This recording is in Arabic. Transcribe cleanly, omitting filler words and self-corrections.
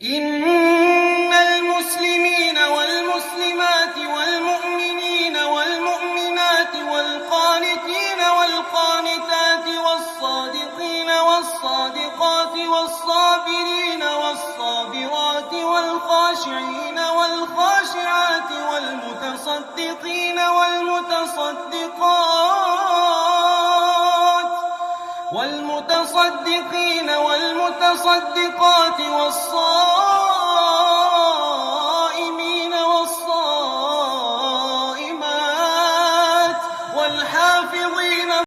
إن المسلمين والمسلمات والمؤمنين والمؤمنات والقانتين والقانتات والصادقين والصادقات والصابرين والصابرات والخاشعين والخاشعات والمتصدقين والمتصدقات والمتصدقات والصائمين